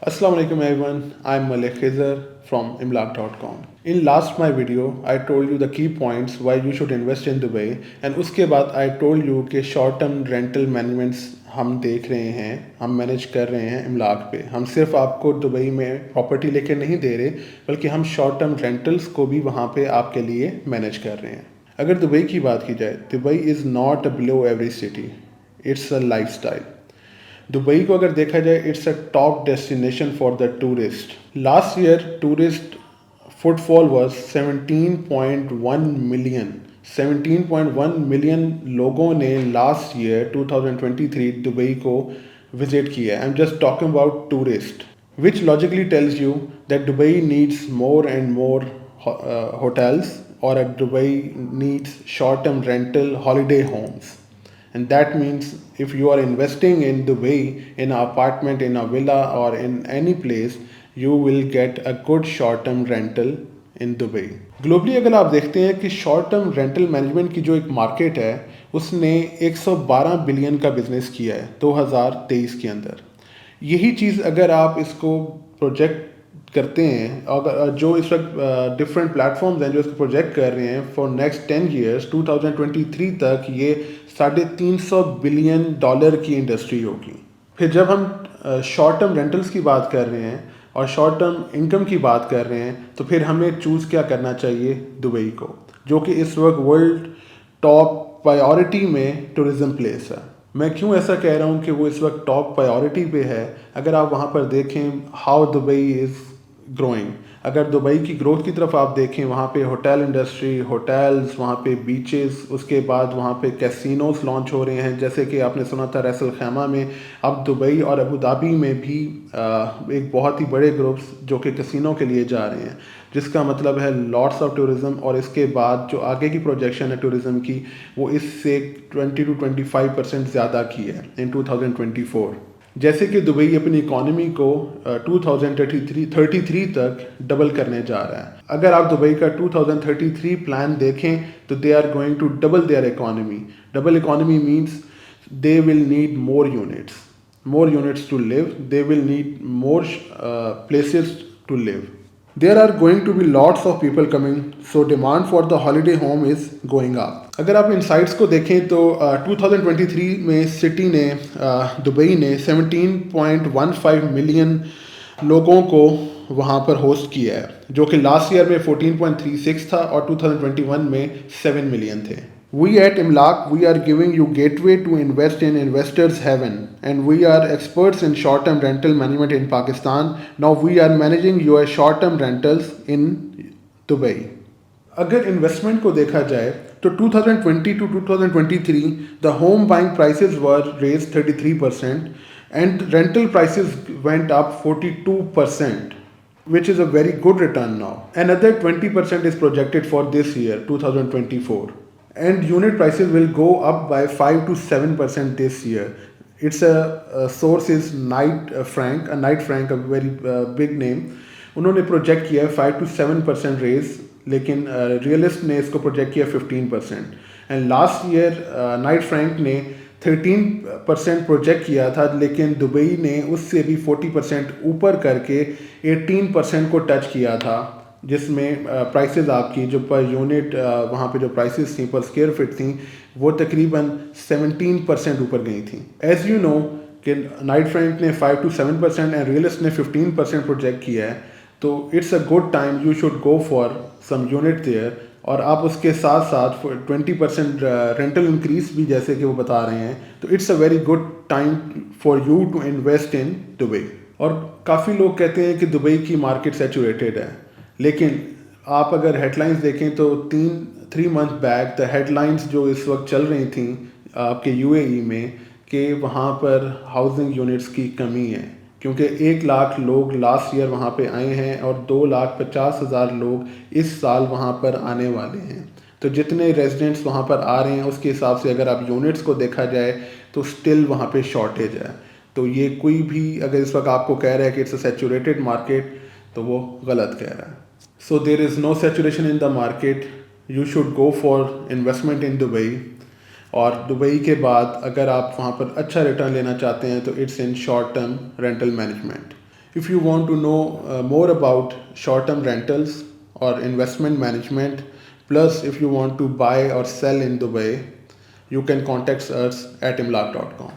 Assalamu alaikum everyone. I'm Malik Khizar from imlak.com. In last my video, I told you the key points why you should invest in Dubai and उसके बाद I told you कि short term rental managements हम देख रहे हैं, हम manage कर रहे हैं इमलाक पे. हम सिर्फ आपको दुबई में प्रॉपर्टी लेके नहीं दे रहे बल्कि हम शॉर्ट टर्म रेंटल्स को भी वहाँ पे आपके लिए मैनेज कर रहे हैं. अगर दुबई की बात की जाए, Dubai is not below every city, it's a life style. Dubai को अगर देखा जाए, it's a top destination for the tourist. Last year tourist footfall was 17.1 million. 17.1 million लोगों ने लास्ट ईयर 2023 दुबई को विजिट किया. I am just talking about tourist, which logically tells you that Dubai needs more and more hotels, or Dubai needs short-term rental holiday homes. And that means if you are investing in Dubai, in an apartment, in a villa, or in any place, you will get a good short-term rental in Dubai. Globally अगर आप देखते हैं कि short term rental management की जो एक market है, उसने 112 बिलियन का बिजनेस किया है 2023 के अंदर. यही चीज़ अगर आप इसको प्रोजेक्ट करते हैं, अगर जो इस वक्त डिफरेंट प्लेटफॉर्म्स हैं जो इसको प्रोजेक्ट कर रहे हैं फॉर नेक्स्ट 10 ईयर्स, 2023 तक ये $350 बिलियन की इंडस्ट्री होगी. फिर जब हम शॉर्ट टर्म रेंटल्स की बात कर रहे हैं और शॉर्ट टर्म इनकम की बात कर रहे हैं, तो फिर हमें चूज़ क्या करना चाहिए? दुबई को, जो कि इस वक्त वर्ल्ड टॉप प्रायोरिटी में टूरिज़्म प्लेस है. मैं क्यों ऐसा कह रहा हूँ कि वो इस वक्त टॉप प्रायोरिटी पे है? अगर आप वहाँ पर देखें हाउ दुबई इज़ ग्रोइंग, अगर दुबई की ग्रोथ की तरफ आप देखें, वहाँ पे होटल इंडस्ट्री, होटल्स, वहाँ पे बीचेस, उसके बाद वहाँ पे कैसीनोस लॉन्च हो रहे हैं. जैसे कि आपने सुना था रैसल खैमा में, अब दुबई और अबू धाबी में भी एक बहुत ही बड़े ग्रुप्स जो कि कैसीनो के लिए जा रहे हैं, जिसका मतलब है लॉट्स ऑफ टूरिज़्म. और इसके बाद जो आगे की प्रोजेक्शन है टूरिज़्म की, वो इससे 20 to 25% ज़्यादा की है इन 2024. जैसे कि दुबई अपनी इकॉनमी को 2033 तक डबल करने जा रहा है. अगर आप दुबई का 2033 प्लान देखें तो they are going to double their economy. Double economy means they will need more units to live. They will need more places to live. There are going to be lots of people coming, so demand for the holiday home is going up. अगर आप insights को देखें तो 2023 में city ने Dubai ने 17.15 million लोगों को वहाँ पर होस्ट किया है, जो कि लास्ट ईयर में 14.36 था और 2021 में 7 मिलियन थे. We at Imlak, we are giving you gateway to invest in investors heaven, and we are experts in short-term rental management in Pakistan. Now we are managing your short-term rentals in Dubai. अगर investment को देखा जाए तो 2020 to 2023 the home buying prices were raised 33% and rental prices went up 42%, which is a very good return now. Another 20% is projected for this year 2024. And unit prices will go up by 5 to 7% this year. Its source is Knight Frank, a very big name. उन्होंने project किया 5 to 7% raise, लेकिन realist ने इसको project किया 15%. And last year Knight Frank ने 13% project किया था, लेकिन दुबई ने उससे भी 40% ऊपर करके 18% को टच किया था, जिसमें प्राइसेस आपकी जो पर यूनिट वहाँ पे जो प्राइसेस थी पर स्क्वायर फीट थी, वो तकरीबन 17% ऊपर गई थी. एज़ यू नो कि नाइट फ्रैंक ने 5 to 7% एंड रियलिस्ट ने 15% प्रोजेक्ट किया है, तो it's a good time, you should go for some unit there. और आप उसके साथ साथ 20% रेंटल इंक्रीज भी जैसे कि वो बता रहे हैं, तो it's a very good time for you to invest in Dubai. और काफ़ी लोग कहते हैं कि दुबई की मार्केट सैचुरेटेड है, लेकिन आप अगर हेडलाइंस देखें तो 3 मंथ बैक द हेडलाइंस जो इस वक्त चल रही थी आपके यूएई में कि वहाँ पर हाउसिंग यूनिट्स की कमी है, क्योंकि 1 लाख लोग लास्ट ईयर वहाँ पे आए हैं और 2,50,000 लोग इस साल वहाँ पर आने वाले हैं. तो जितने रेजिडेंट्स वहाँ पर आ रहे हैं उसके हिसाब से अगर आप यूनिट्स को देखा जाए तो स्टिल वहाँ पे शॉर्टेज है. तो ये कोई भी अगर इस वक्त आपको कह रहा है कि इट्स अ सैचुरेटेड मार्केट, तो वो गलत कह रहा है. So there is no saturation in the market. You should go for investment in Dubai. और दुबई के बाद अगर आप वहाँ पर अच्छा रिटर्न लेना चाहते हैं तो it's in short term rental management. If you want to know more about short-term rentals or investment management, plus if you want to buy or sell in Dubai, you can contact us at imlak.com.